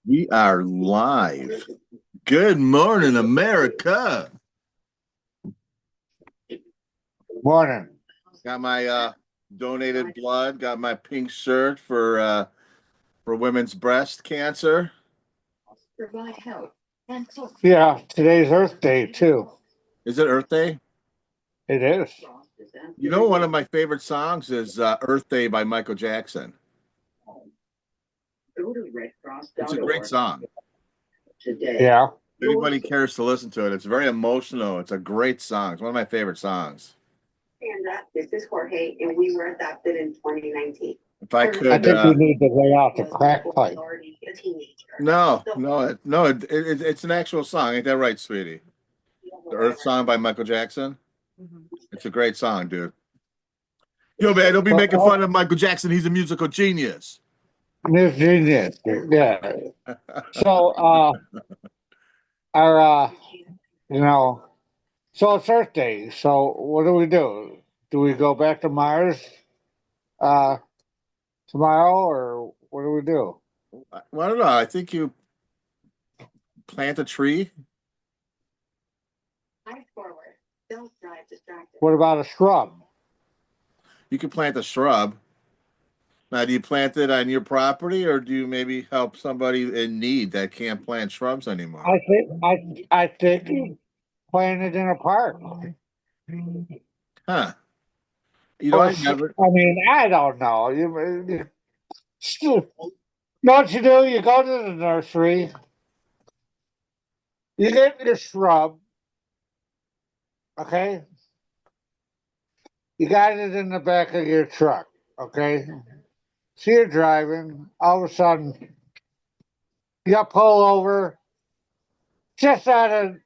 We are live. Good morning, America. Morning. Got my donated blood, got my pink shirt for women's breast cancer. Yeah, today's Earth Day too. Is it Earth Day? It is. You know, one of my favorite songs is Earth Day by Michael Jackson. It's a great song. Yeah. If anybody cares to listen to it, it's very emotional. It's a great song. It's one of my favorite songs. If I I could, think we need to lay out the crack pipe. no, it's an actual song. Ain't that right, sweetie? The Earth Song by Michael Jackson. It's a great song, dude. Yo, man, don't be But making fun of Michael Jackson. He's a musical genius. Miss Genius. Yeah. So our you know so it's Earth Day. So what do we do? Do we go back to Mars uh tomorrow or what do we do? Well, I don't know. I think you plant a tree. What about a shrub? You can plant a shrub. Now, do you plant it on your property or do you maybe help somebody in need that can't plant shrubs I anymore? think I think playing it in a park. Huh. You know, Or I never. I mean, I don't know. You know what you do? You go to the nursery, you get your shrub, okay? You got it in the back of your truck, okay? So you're driving, all of a sudden, you pull over just out of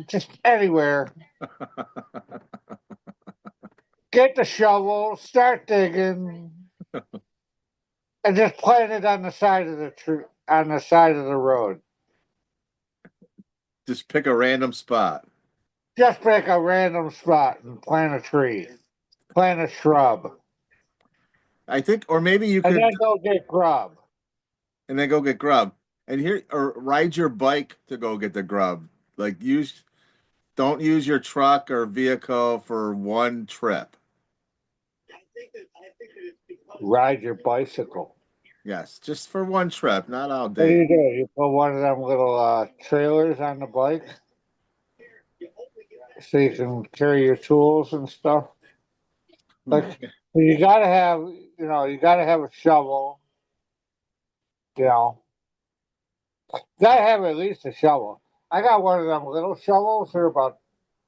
just anywhere, get the shovel, start digging, and just plant it on the side of the on the side of the road. Just pick a random spot. Just pick a random spot and plant a tree, plant a shrub, I think, or maybe you and could, then go get grub. and then go get grub. And here, or ride your bike to go get the grub. Like, don't use your truck or vehicle for one trip. Ride your bicycle. Yes, just for one trip, not all What do day. you do? You put one of them little trailers on the bike so you can carry your tools and stuff. Hmm. Like you gotta have, you gotta have a shovel. You know, gotta have at least a shovel. I got one of them little shovels. They're about,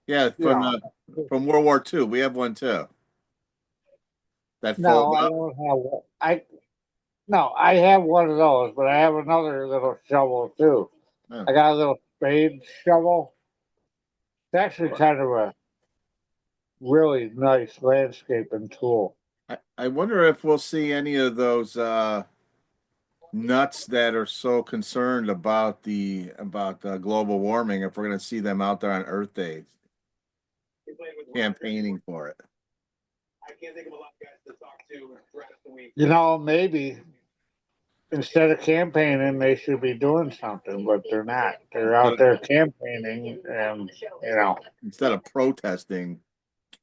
Yeah, you know, from World War II, we have one too. That fold no, I up. don't have one. No, I have one of those, but I have another little shovel too. Oh. I got a little spade shovel. It's actually kind of a really nice landscaping tool. I wonder if we'll see any of those nuts that are so concerned about the global warming, if we're going to see them out there on Earth Day campaigning for it. Maybe instead of campaigning, they should be doing something, but they're not. They're Instead out of, there campaigning, and you know, instead of protesting,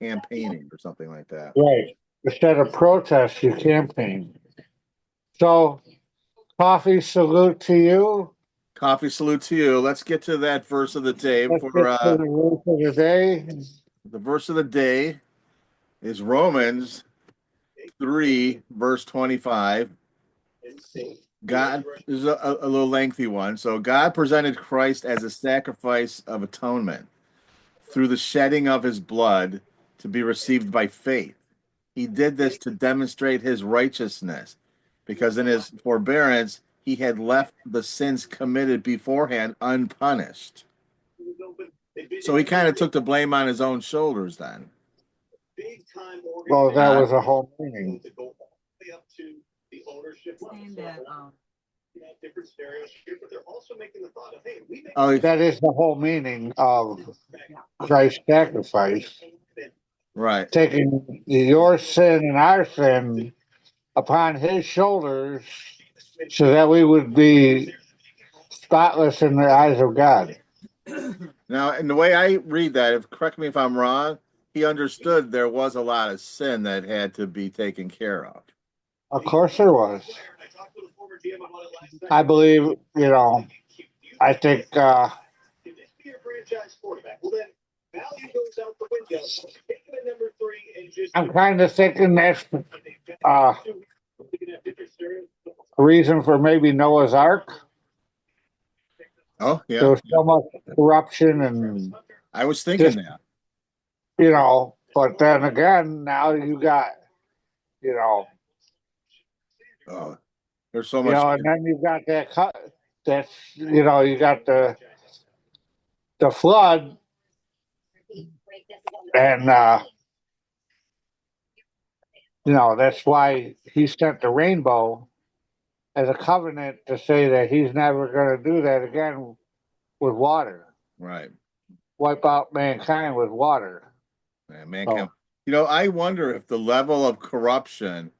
campaigning or something like that. right. Instead of protest, you campaign. So, coffee salute to you. Coffee salute to you. Let's get to that verse of the day Let's for get to the roof of the day. the verse of the day is Romans 3, verse 25. God is a little lengthy one. So God presented Christ as a sacrifice of atonement through the shedding of his blood to be received by faith. He did this to demonstrate his righteousness because in his forbearance he had left the sins committed beforehand unpunished. So he kind of took the blame on his own shoulders then. Well, that God. was a whole meaning. Oh, That is the whole meaning of Christ's sacrifice, right. taking your sin and our sin upon his shoulders so that we would be spotless in the eyes of God. Now, and the way I read that, if correct me if I'm wrong, he understood there was a lot of sin that had to be taken care of. Of course there was. I believe, I think I'm kind of thinking that's uh, a reason for maybe Noah's Ark. Oh, There yeah. was so much corruption and I was thinking just, that. but then again, now you got, you know, Oh, there's so much. and then you got that's, you got the flood and, that's why he sent the rainbow as a covenant to say that he's never going to do that again with water, Right. wipe out mankind with water. Man So, can I wonder if the level of corruption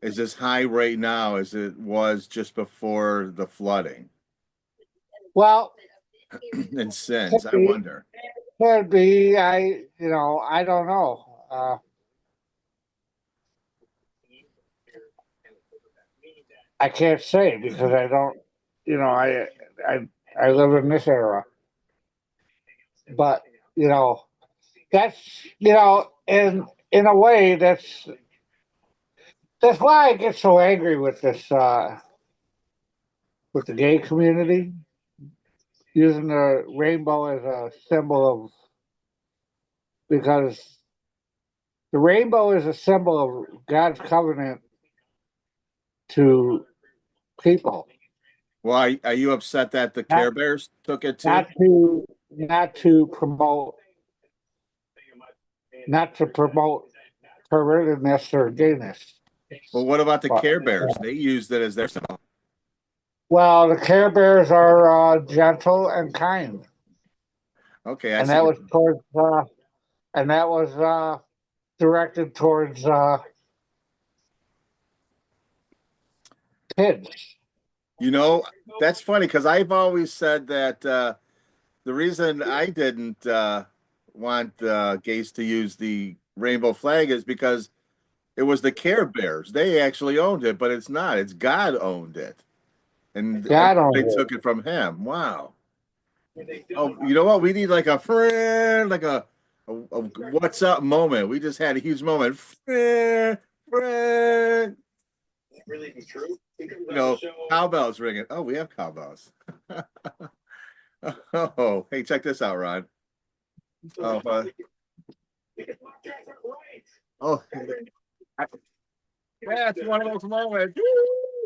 is as high right now as it was just before the flooding well, and sins. could I be, wonder. could be. I don't know. I can't say because I don't. I I live in this era, but you know, that's in a way that's why I get so angry with this with the gay community using the rainbow as a symbol of because the rainbow is a symbol of God's covenant to people, Well, are you upset that the not Care Bears took it too? not to promote pervertedness or gayness. Well, what about the But Care Bears? They used it as their symbol. well, the Care Bears are gentle and kind, Okay, I and see. that was directed towards kids. That's funny because I've always said that the reason I didn't want gays to use the rainbow flag is because it was the Care Bears. They actually owned it, but it's not. It's God owned it, and God everybody owns took it from him. Wow. Oh, you know what? We need like a friend, like a what's up moment. We just had a huge moment. Friend, friend. Cowbells ringing. Oh, we have cowbells. Oh, hey, check this out, Ron. Oh, oh, yeah, it's one of those moments.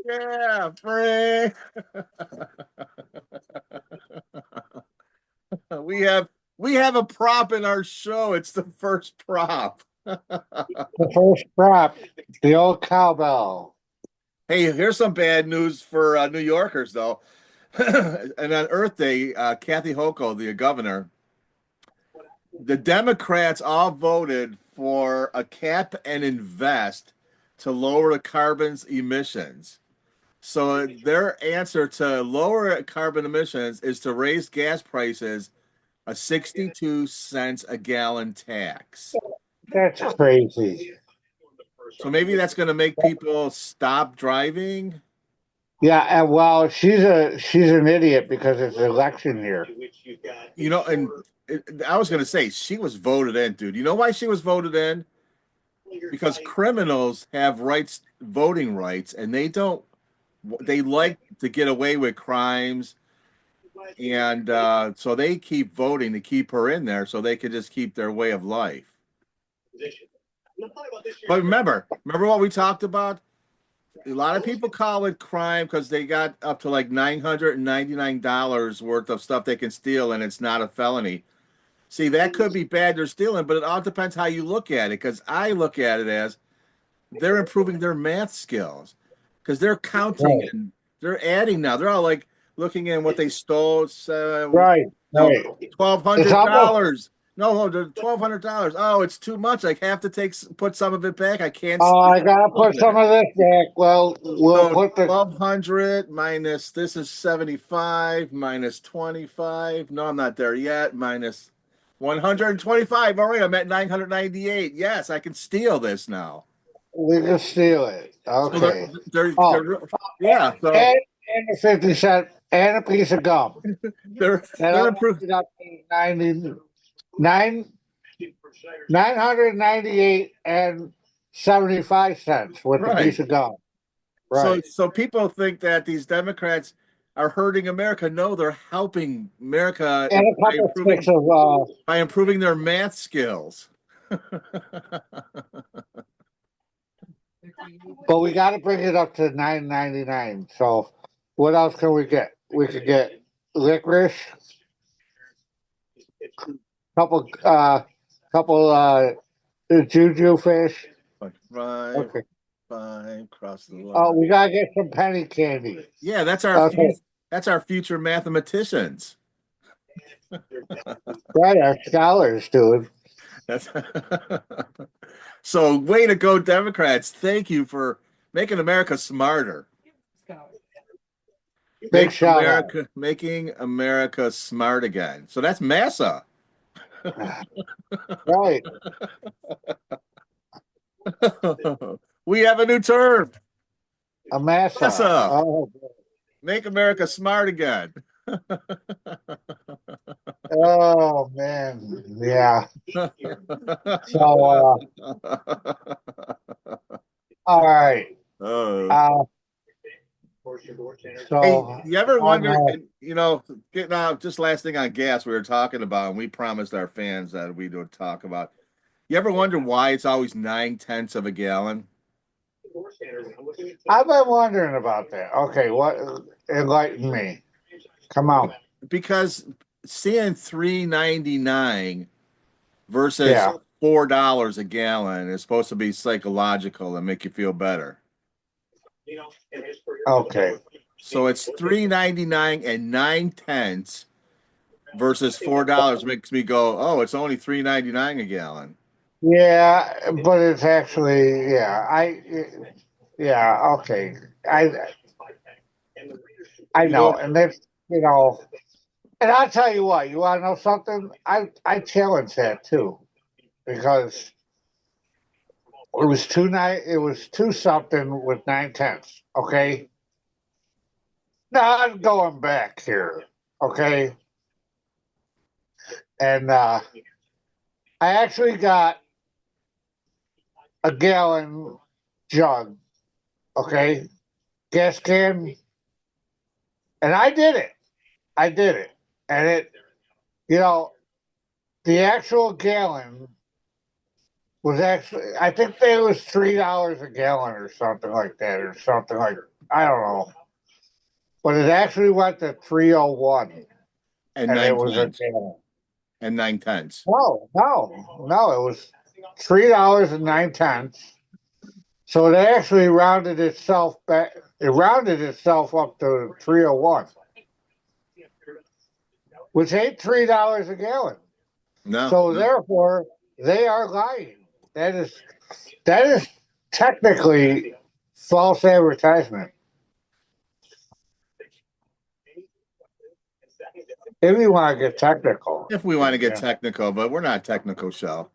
Yeah, friend. we have we have a prop in our show. It's the first prop. the first prop, the old cowbell. Hey, here's some bad news for New Yorkers, though. And on Earth Day, Kathy Hochul, the governor, the Democrats all voted for a cap and invest to lower the carbon's emissions. So their answer to lower carbon emissions is to raise gas prices a 62 cents a gallon tax. That's crazy. So maybe that's going to make people stop driving. Yeah, and well, she's an idiot because it's election year. And I was going to say she was voted in, dude. You know why she was voted in? Because criminals have voting rights, and they like to get away with crimes, and so they keep voting to keep her in there so they could just keep their way of life. But remember what we talked about? A lot of people call it crime because they got up to like $999 worth of stuff they can steal, and it's not a felony. See, that could be bad they're stealing, but it all depends how you look at it. Because I look at it as they're improving their math skills because they're counting Right, and they're adding now. They're all like looking at what they stole. right, right. twelve It's hundred almost dollars. No, the $1,200. Oh, it's too much. I have to put some of it back. I can't Oh, steal I gotta all put of some it. of this back. Well, we'll So put the 1,200 minus this is 75 minus 25. No, I'm not there yet. Minus 125. All right, I'm at 998. Yes, I can steal this now. we can steal it. So Okay. they're Oh, yeah. So and the 50 cent and a piece of gum. they're That'll they're round improved. it up to 998 and 75 cents with the Right. piece of gum. So Right. people think that these Democrats are hurting America. No, they're helping America And a couple sticks of by improving their math skills. but we got to bring it up to 9.99. So, what else can we get? We could get licorice, couple juju fish. Five, Okay. five, cross the Oh, line. we gotta get some penny candy. Yeah, Okay, that's our future mathematicians. right, our scholars, dude. That's so way to go, Democrats. Thank you for making America smarter. Big shout out. Making America smart again. So that's massa. Right, We have a new term. a massa. Massa. Oh, Make America smart again. oh man, yeah. So, all right. Oh. Uh, Hey, so you ever on wonder, getting out, just last thing on gas we were talking about, and we promised our fans that we would talk about. You ever wonder why it's always 9/10 of a gallon? I've been wondering about that. Okay, what enlighten me? Come on. Because seeing 3.99 versus Yeah. $4 a gallon is supposed to be psychological and make you feel better. Okay. So it's 3.99 and 9/10 versus $4 makes me go, oh, it's only 3.99 a gallon. Yeah, but it's actually yeah, okay. I I You know know, what? and that's and I'll tell you what. You want to know something? I challenge that too because it was it was two something with 9 tenths. Okay, now I'm going back here. Okay, and I actually got a gallon jug. Okay, gas can, and I did it. I did it, and you know, the actual gallon was actually I think it was $3 a gallon or something like that, or something like I don't know. But it actually went to 301 And and it nine was a tenths. gallon. And 9/10. No, it was $3.09. So it actually rounded itself back it rounded itself up to 301, which ain't $3 a gallon. No, So no. therefore they are lying. That is technically false advertisement. If you want to get technical, If we want to get yeah, technical, but we're not a technical show.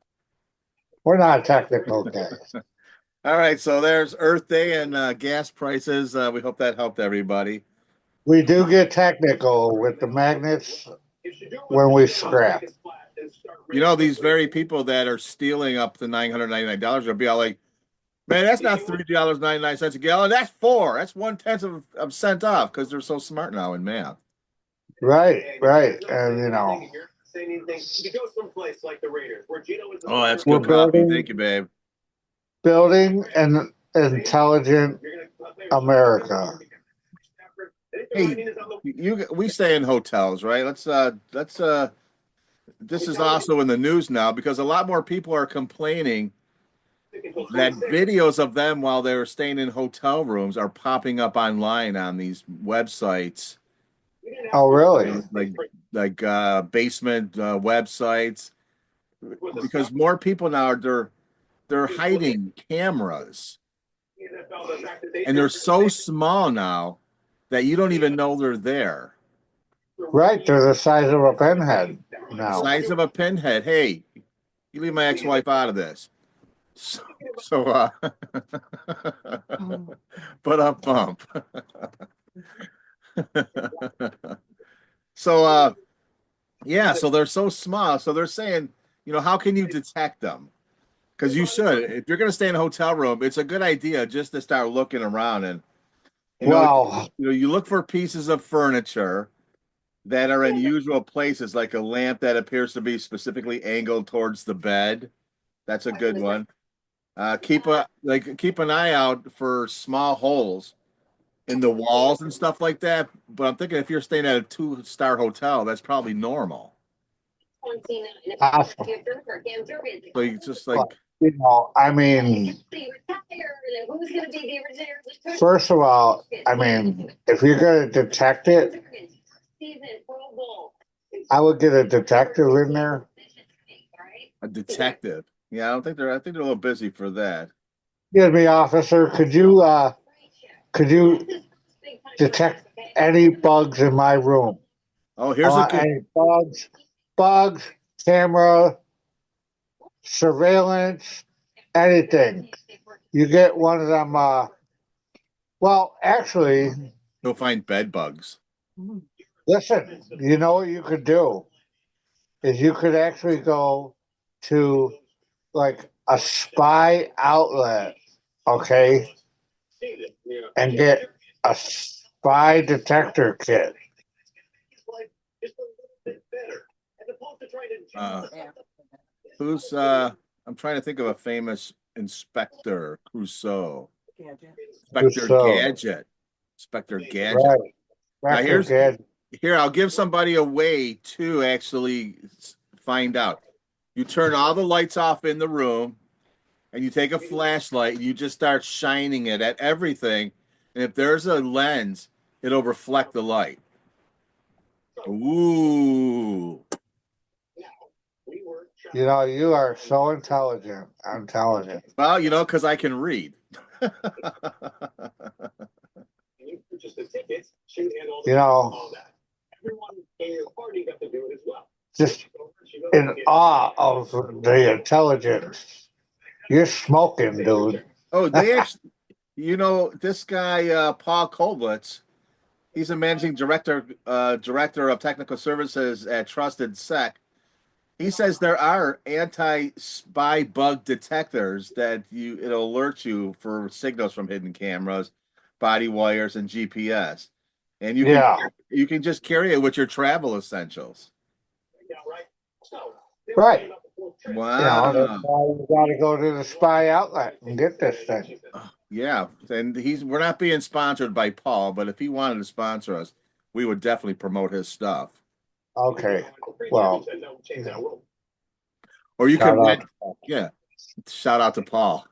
we're not technical guys. All right, so there's Earth Day and gas prices. We hope that helped everybody. We do get technical with the magnets when we scrap. You know, these very people that are stealing up to $999 will be all like, man, that's not $3.99 a gallon. That's four. That's 1/10 of a cent off because they're so smart now in math. Right, right. And Oh, that's we're good coffee. building Thank you, babe. building an intelligent America. Hey, we stay in hotels, right? Let's this is also in the news now because a lot more people are complaining that videos of them while they were staying in hotel rooms are popping up online on these websites, Oh, really? like basement websites, because more people now are they're hiding cameras, and they're so small now that you don't even know they're there. Right, they're the size of a pinhead now. Size of a pinhead. Hey, you leave my ex-wife out of this. So, so but up bump. So yeah, so they're so small. So they're saying, how can you detect them? Because you should. If you're going to stay in a hotel room, it's a good idea just to start looking around and you know, Well, you look for pieces of furniture that are in usual places, like a lamp that appears to be specifically angled towards the bed. That's a good one. Keep an eye out for small holes in the walls and stuff like that. But I'm thinking if you're staying at a 2-star hotel, that's probably normal. awesome. So you just But, like, I mean, first of all, I mean, if you're going to detect it, I would get a detective in there. a detective. Yeah, I think they're a little busy for that. Excuse me, officer, could you detect any bugs in my room? Oh, I here's a want good. any bugs, camera, surveillance, anything. You get one of them. Well, actually, You'll find bed bugs. listen. You know what you could do is you could actually go to like a spy outlet, okay, and get a spy detector kit. Uh, who's I'm trying to think of a famous Inspector Clouseau. Inspector So, Gadget. Inspector Gadget. right, Now Vector Gadget. I'll give somebody a way to actually find out. You turn all the lights off in the room and you take a flashlight and you just start shining it at everything. And if there's a lens, it'll reflect the light. Ooh. You know, you are so intelligent. I'm telling you. Well, because I can read. You know, just in awe of the intelligence. You're smoking, dude. Oh, they actually, this guy, Paul Koblitz, he's a managing director of technical services at Trusted Sec. He says there are anti-spy bug detectors that it'll alert you for signals from hidden cameras, body wires, and GPS. And Yeah, you can just carry it with your travel essentials. right. You know, that's Wow. why you got to go to the spy outlet and get this thing. Yeah. And we're not being sponsored by Paul, but if he wanted to sponsor us, we would definitely promote his stuff. Okay. Well, Or you shout could out. rent, yeah. Shout out to Paul.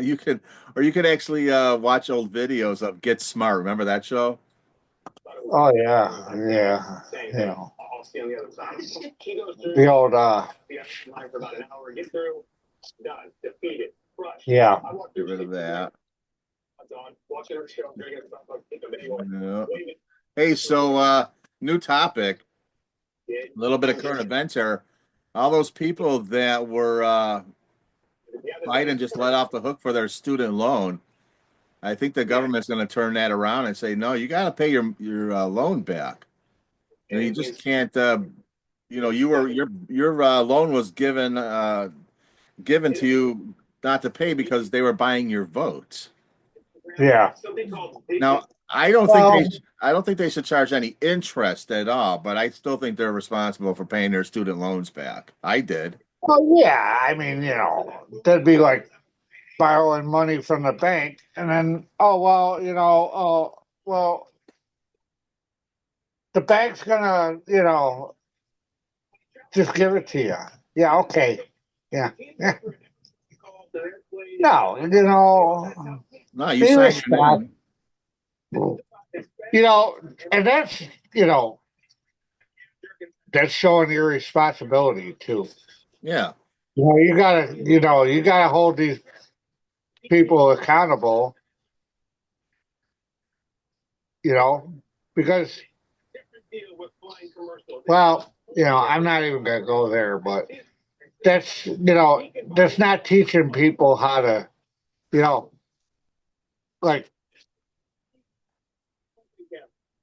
You could actually watch old videos of Get Smart. Remember that show? Oh yeah, yeah. You know, the old yeah. Get rid of that. Yeah. Hey, so new topic, a little bit of current events here. All those people that were Biden just let off the hook for their student loan. I think the government's going to turn that around and say, no, you got to pay your loan back. You just can't. Your loan was given to you not to pay because they were buying your votes. Yeah. Now, Well, I don't think they should charge any interest at all, but I still think they're responsible for paying their student loans back. I did. yeah. I mean, you know, that'd be like borrowing money from the bank, and then oh well, the bank's gonna just give it to you. Yeah. Okay. Yeah. Yeah. No, No, you be signed your responsible. name. And you know, that's showing irresponsibility too. Yeah. you gotta hold these people accountable, you know, because, well, I'm not even gonna go there, but that's not teaching people how to, you know, like,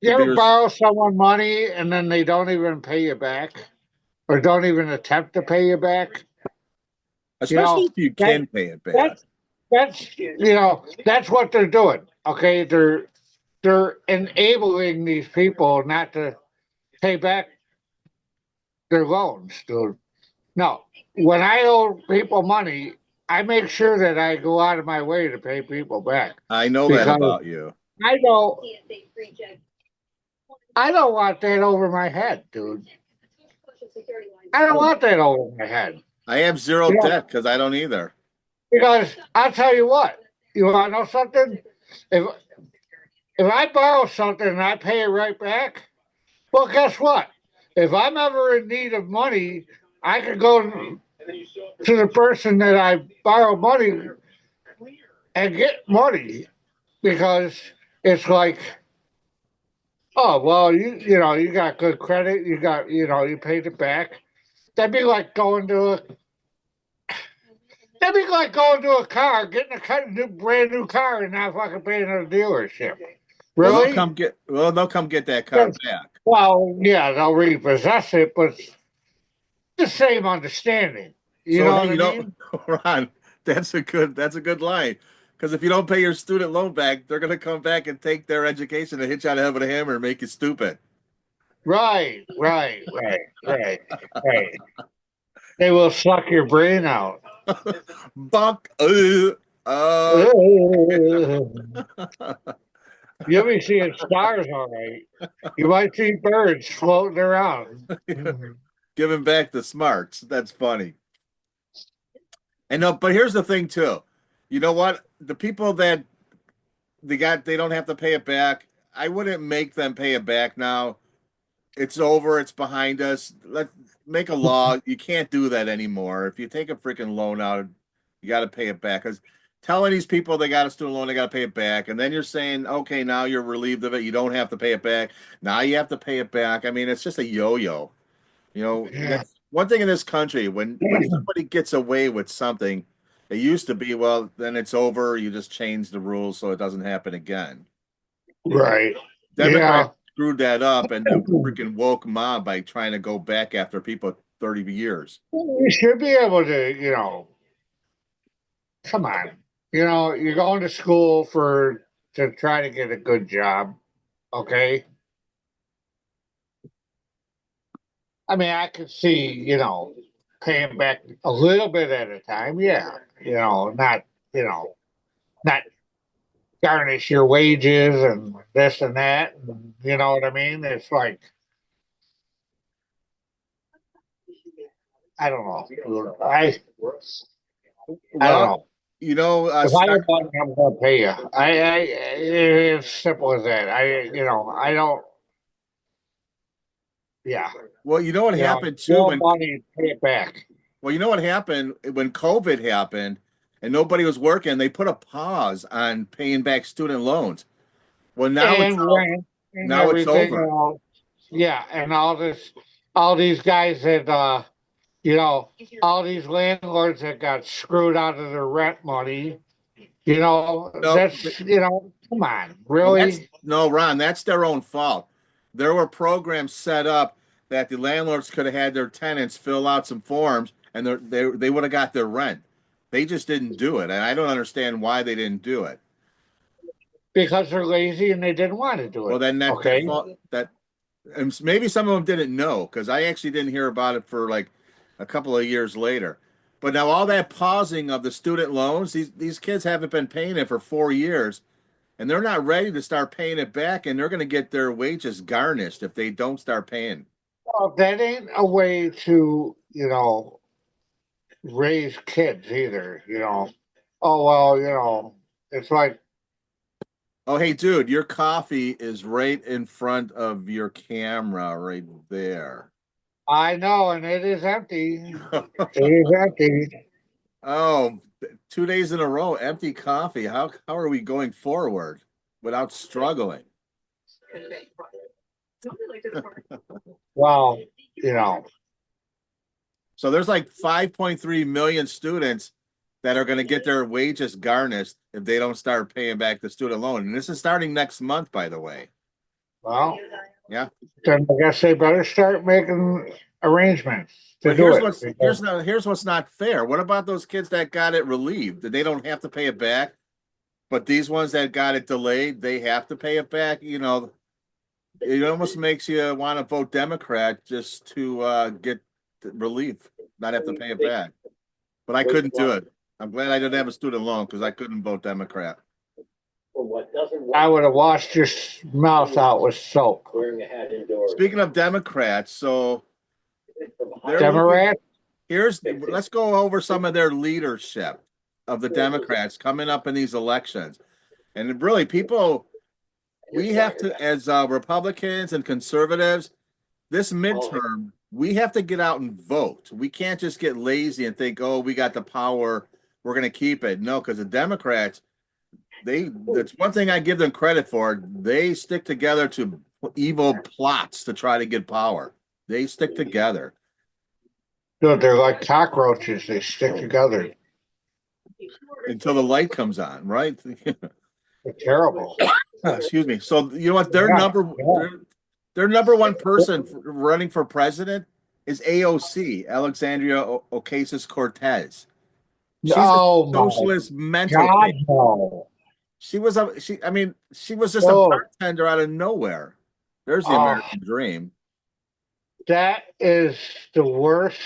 you to be ever res- borrow someone money and then they don't even pay you back or don't even attempt to pay you back? You especially know, if you that can pay it back. that's that's what they're doing. Okay, they're enabling these people not to pay back their loans, dude. No, when I owe people money, I make sure that I go out of my way to pay people back I know that because about you. I don't I don't want that over my head, dude. I don't Oh, want that over my head. I have zero You know, debt because I don't either. because I'll tell you what, you want to know something? If if I borrow something and I pay it right back, well, guess what? If I'm ever in need of money, I can go to the person that I borrow money and get money because it's like, oh well, you got good credit, you paid it back. That'd be like going to a that'd be like going to a car, getting a brand new car and not fucking paying at a dealership. Really? They'll come get that car Yes. back. Well, yeah, they'll repossess it, but it's the same understanding. You So know hey, what I mean? Ron, that's a good line. Because if you don't pay your student loan back, they're gonna come back and take their education and hit you on the head with a hammer and make you stupid. Right, right, right, right, right. They will suck your brain out. Buck. Uh, You'll be seeing stars, all right. You might see birds floating around. Giving back the smarts. That's funny. And no, but here's the thing too. You know what? The people that they don't have to pay it back. I wouldn't make them pay it back now. It's over. It's behind us. Let make a law. You can't do that anymore. If you take a freaking loan out, you got to pay it back. Because telling these people they got a student loan, they got to pay it back, and then you're saying, okay, now you're relieved of it. You don't have to pay it back. Now you have to pay it back. I mean, it's just a yo-yo. Yeah. That's one thing in this country. When somebody gets away with something, it used to be, well, then it's over. You just change the rules so it doesn't happen again. Right. Democrats Yeah. screwed that up and the freaking woke mob by trying to go back after people 30 years. You should be able to, come on. You're going to school to try to get a good job, okay? I mean, I could see, paying back a little bit at a time. Yeah. You know, not garnish your wages and this and that. And, you know what I mean? It's like, I don't know. I don't Well, know. you know, If I have money, I'm going to pay you. It's simple as that. I don't, yeah. well, you know what happened too More when money, pay it back. well, you know what happened when COVID happened and nobody was working, they put a pause on paying back student loans. Well, And rent and now it's everything over. else. Yeah. And all these guys that, you know, all these landlords that got screwed out of their rent money, No, come on, well, that's really? no, Ron, that's their own fault. There were programs set up that the landlords could have had their tenants fill out some forms and they would have got their rent. They just didn't do it. And I don't understand why they didn't do it. Because they're lazy and they didn't want to do Well, it. then that Okay. fault that and maybe some of them didn't know because I actually didn't hear about it for like a couple of years later. But now all that pausing of the student loans, these kids haven't been paying it for 4 years, and they're not ready to start paying it back, and they're going to get their wages garnished if they don't start paying. Well, that ain't a way to, raise kids either, Oh, well, it's like, Oh, hey, dude, your coffee is right in front of your camera right there. I know, and it is empty. It is empty. Oh, 2 days in a row, empty coffee. How are we going forward without struggling? Well, you know, So there's like 5.3 million students that are going to get their wages garnished if they don't start paying back the student loan. And this is starting next month, by the way. well, Yeah. then I guess they better start making arrangements to But do here's it. what's here's not here's what's not fair. What about those kids that got it relieved? That they don't have to pay it back, but these ones that got it delayed, they have to pay it back. It almost makes you want to vote Democrat just to get relief, not have to pay it back. But I couldn't do it. I'm glad I didn't have a student loan because I couldn't vote Democrat. I would have washed your mouth out with soap. Speaking of Democrats, so they're looking. Democrat? Let's go over some of their leadership of the Democrats coming up in these elections. And really, people, we have to, as Republicans and conservatives, this midterm, we have to get out and vote. We can't just get lazy and think, oh, we got the power, we're going to keep it. No, because the Democrats, that's one thing I give them credit for. They stick together to evil plots to try to get power. They stick together. Dude, they're like cockroaches. They stick together. Until the light comes on, right? They're terrible. Excuse me. So you know what? Yeah, yeah. Their number one person running for president is AOC, Alexandria Ocasio Cortez. She's a Oh my socialist mental God, case. no. She was just a Oh, bartender out of nowhere. There's the oh, American dream. that is the worst.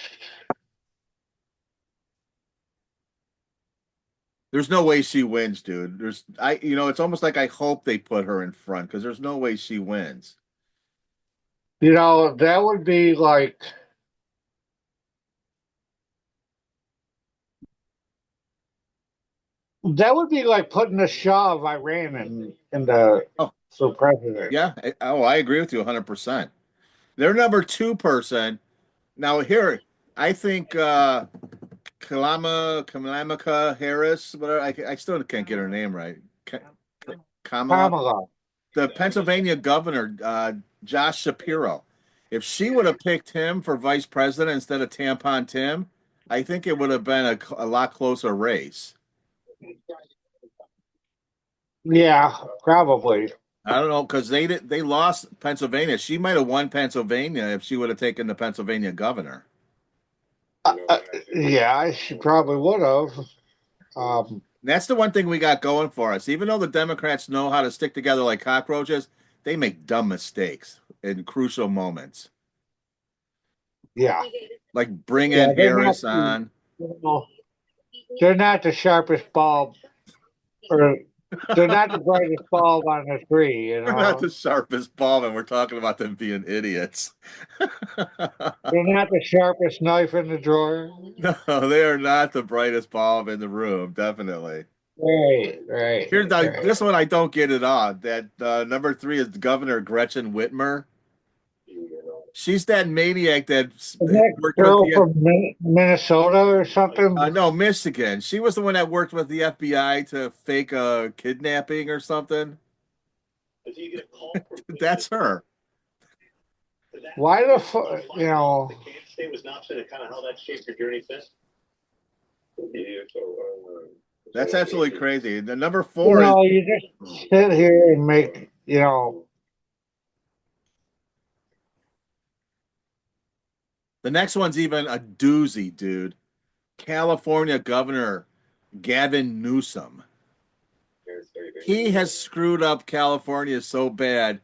There's no way she wins, dude. It's almost like I hope they put her in front because there's no way she wins. That would be like putting the Shah of Iran in the Oh, for president. yeah. I agree with you 100%. Their number two person. Now here, I think Kalamaka Harris, whatever. I still can't get her name right. Kamala, Kamala. the Pennsylvania governor, Josh Shapiro. If she would have picked him for vice president instead of Tampon Tim, I think it would have been a lot closer race. Yeah, probably. I don't know because they lost Pennsylvania. She might have won Pennsylvania if she would have taken the Pennsylvania governor. Yeah, she probably would have. Um, That's the one thing we got going for us. Even though the Democrats know how to stick together like cockroaches, they make dumb mistakes in crucial moments. yeah, Like bringing yeah. Harris on. Know, they're not the sharpest bulb, or they're not the brightest bulb on the tree. They're not the sharpest bulb, and we're talking about them being idiots. They're not the sharpest knife in the drawer. No, they are not the brightest bulb in the room, definitely. Right, right, right. This one I don't get it on. That number three is Governor Gretchen Whitmer. She's that maniac that Is that worked with girl the from Minnesota or something? no, Michigan. She was the one that worked with the FBI to fake a kidnapping or something. That's her. Why the fuck? That's absolutely crazy. The number four is You just sit here and make, the next one's even a doozy, dude. California Governor Gavin Newsom. He has screwed up California so bad.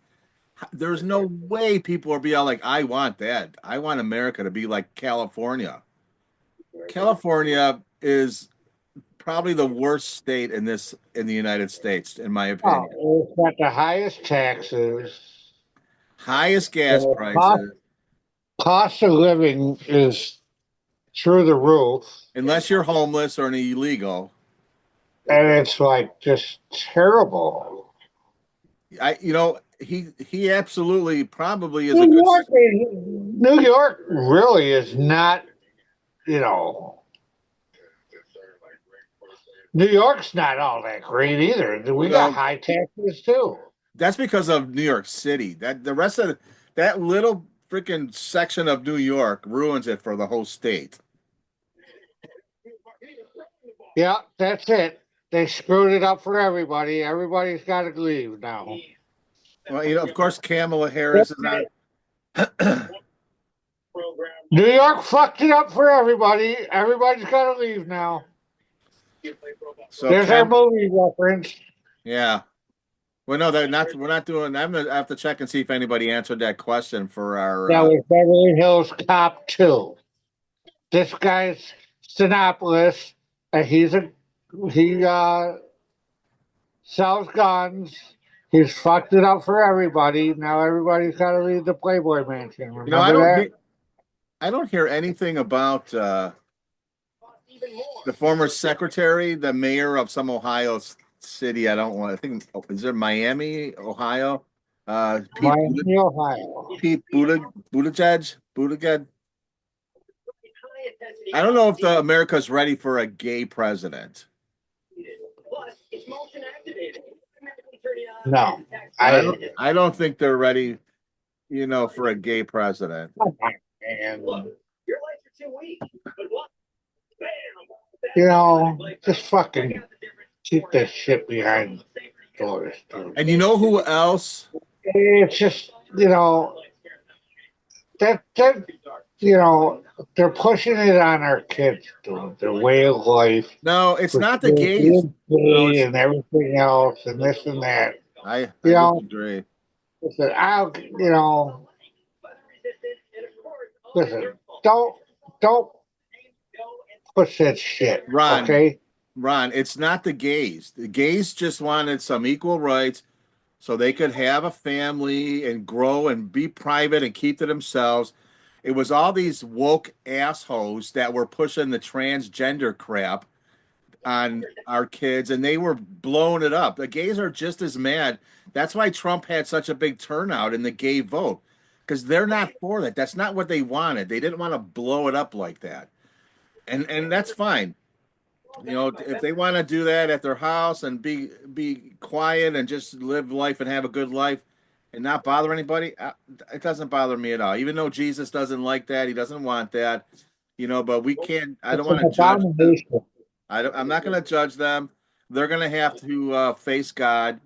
There's no way people are being like, I want that. I want America to be like California. California is probably the worst state in the United States, in my opinion. it's got the highest taxes. Highest gas The cost, prices. cost of living is through the roof. Unless you're homeless or an illegal. And it's like just terrible. He absolutely probably is New a good. York New York really is not, you know, New York's not all that great either. We got Well, high taxes too. that's because of New York City. That the rest of that little freaking section of New York ruins it for the whole state. Yeah, that's it. They screwed it up for everybody. Everybody's got to leave now. Well, of course, Kamala Harris is on. New York fucked it up for everybody. Everybody's got to leave now. So There's our Cam, movie reference. yeah. Well, no, they're not. We're not doing. I'm gonna have to check and see if anybody answered that question for our. That was Beverly Hills Cop 2. This guy's Sinopolis, and he sells guns. He's fucked it up for everybody. Now everybody's got to leave the Playboy Mansion. I Remember don't. that? I don't hear anything about the former secretary, the mayor of some Ohio city. I don't want. I think is there Miami, Ohio? Miami, Ohio. Pete Buttigieg. I don't know if the America's ready for a gay president. No, I don't think they're ready, for a gay president. and just fucking keep that shit behind doors, dude. And you know who else? It's just that they're pushing it on our kids, dude. Their way of life, No, it's with not the gays. No, gay and everything else, and this and that. I You know, disagree. listen, listen, don't push that shit, Ron, okay? Ron, it's not the gays. The gays just wanted some equal rights so they could have a family and grow and be private and keep to themselves. It was all these woke assholes that were pushing the transgender crap on our kids, and they were blowing it up. The gays are just as mad. That's why Trump had such a big turnout in the gay vote, because they're not for that. That's not what they wanted. They didn't want to blow it up like that, and that's fine. If they want to do that at their house and be quiet and just live life and have a good life and not bother anybody, it doesn't bother me at all. Even though Jesus doesn't like that, he doesn't want that, but we can't. I don't It's an want to judge them. abomination. I'm not going to judge them. They're going to have to face God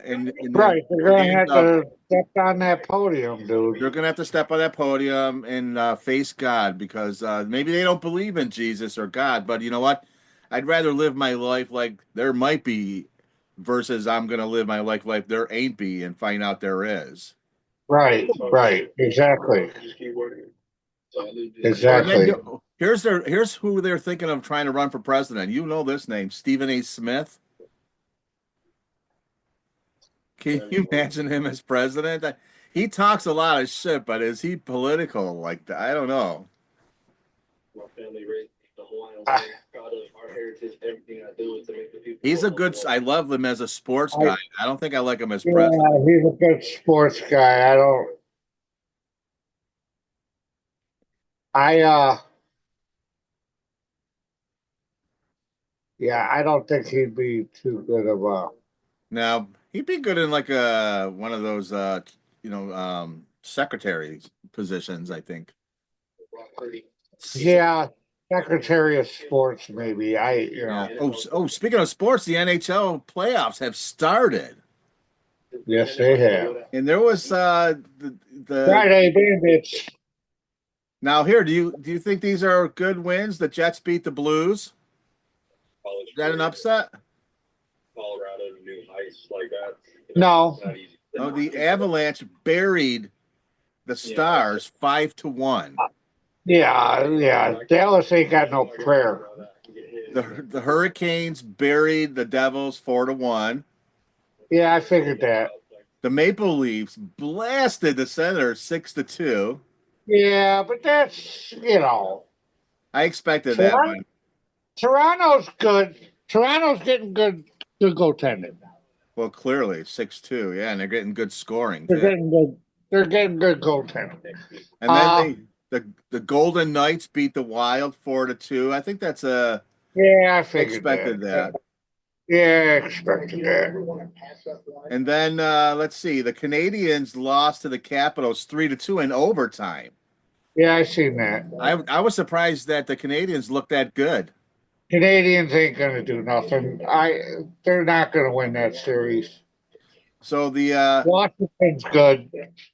and then Right, they're gonna stand have up. to step on that podium, dude. They're going to have to step on that podium and face God because maybe they don't believe in Jesus or God. But you know what? I'd rather live my life like there might be versus I'm going to live my life like there ain't be and find out there is. Right, right, exactly, So and then exactly. here's who they're thinking of trying to run for president. You know this name, Stephen A. Smith. Can you imagine him as president? He talks a lot of shit, but is he political like that? I don't know. I, He's a good. I love him as a sports I, guy. I don't think I like him as president. yeah, he's a good sports guy. I, yeah, I don't think he'd be too good of a. Now he'd be good in like a one of those secretary positions. I think. Yeah, Secretary of Sports, maybe. Yeah. Oh. Speaking of sports, the NHL playoffs have started, Yes, they have. and there was the. Friday Bandits. Now here, do you think these are good wins? The Jets beat the Blues. Is that an upset? No, Oh, the Avalanche buried the Stars 5-1. yeah. Dallas ain't got no prayer. The Hurricanes buried the Devils 4-1. Yeah, I figured that. The Maple Leafs blasted the Senators 6-2. Yeah, but that's I expected that Toronto, one. Toronto's good. Toronto's getting good goaltending. Well, clearly 6-2. Yeah, and they're getting good scoring They're too. getting good. They're getting good goaltending. And then the Golden Knights beat the Wild 4-2. I think that's a Yeah, I figured expected that. that. Yeah, I expected that. And then let's see, the Canadians lost to the Capitals 3-2 in overtime. Yeah, I seen that. I was surprised that the Canadians looked that good. Canadians ain't gonna do nothing. They're not gonna win that series. So Washington's good.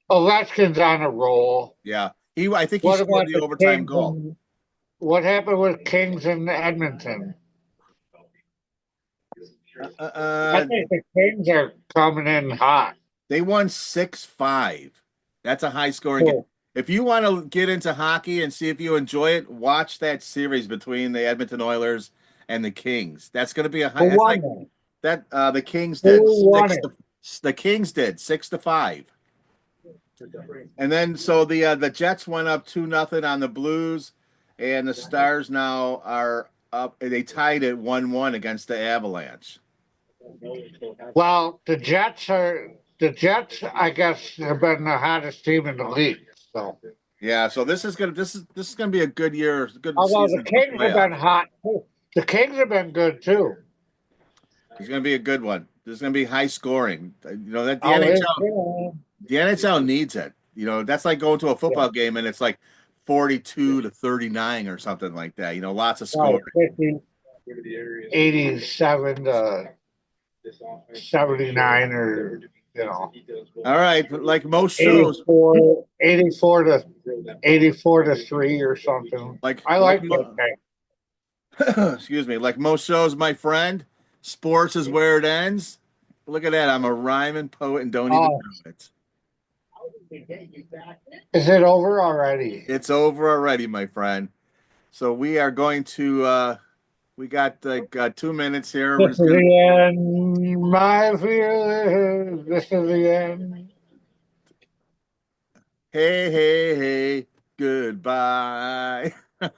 Ovechkin's on a roll. yeah, I think he What scored about the the overtime Kings goal. and what happened with Kings and Edmonton? Uh, I uh, think the Kings are coming in hot. they won 6-5. That's a high scoring game. Cool. If you want to get into hockey and see if you enjoy it, watch that series between the Edmonton Oilers and the Kings. That's going to be a high. Who That's won like that? that. The Kings did Who won six. it? The Kings did 6-5. And then so the Jets went up 2-0 on the Blues, and the Stars now are up. They tied it 1-1 against the Avalanche. Well, the Jets. I guess have been the hottest team in the league. So, Yeah, so this is gonna be a good year, good although the season for Kings have been playoffs. hot too. The Kings have been good too. It's gonna be a good one. There's gonna be high scoring. You know that Oh, it's good. The NHL needs it. You know that's like going to a Yeah, football game and it's like 42-39 or something like that. You know, lots of right. scoring. 50, 87 to 79 or, you know, All right, but like most shows, 84, 84 to 3 or something. like I like like that game. excuse me, like most shows, my friend, sports is where it ends. Look at that. I'm a rhyming poet and don't even Oh, know it. is it over already? It's over already, my friend. So we are going to we got like 2 minutes here. We're This is just gonna the end, my feelings. This is the end. hey, hey, hey, goodbye. Na,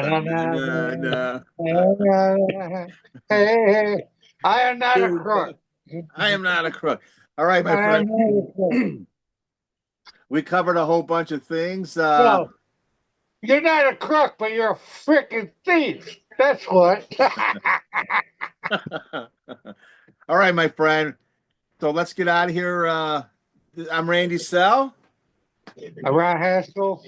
na, na, Sha-na-na-na. Hey, I am not a crook. Goodbye. I am not a crook. All right, my I friend. am not a crook. We covered a whole bunch of things. No, you're not a crook, but you're a freaking thief. That's what. All right, my friend. So let's get out of here. I'm Randy Sell, Around Haskell,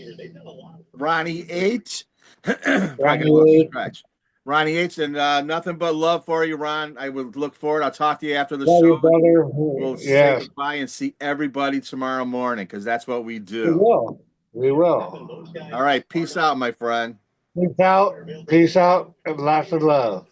Ronnie H. Probably got a little Ronnie, stretch. Ronnie H. And nothing but love for you, Ron. I would look forward. I'll talk to you after the love show. you, brother. We'll say Yes, goodbye and see everybody tomorrow morning because that's what we we do. will. We will. All right. Peace out, my friend. Peace out. Peace out. And lots of love.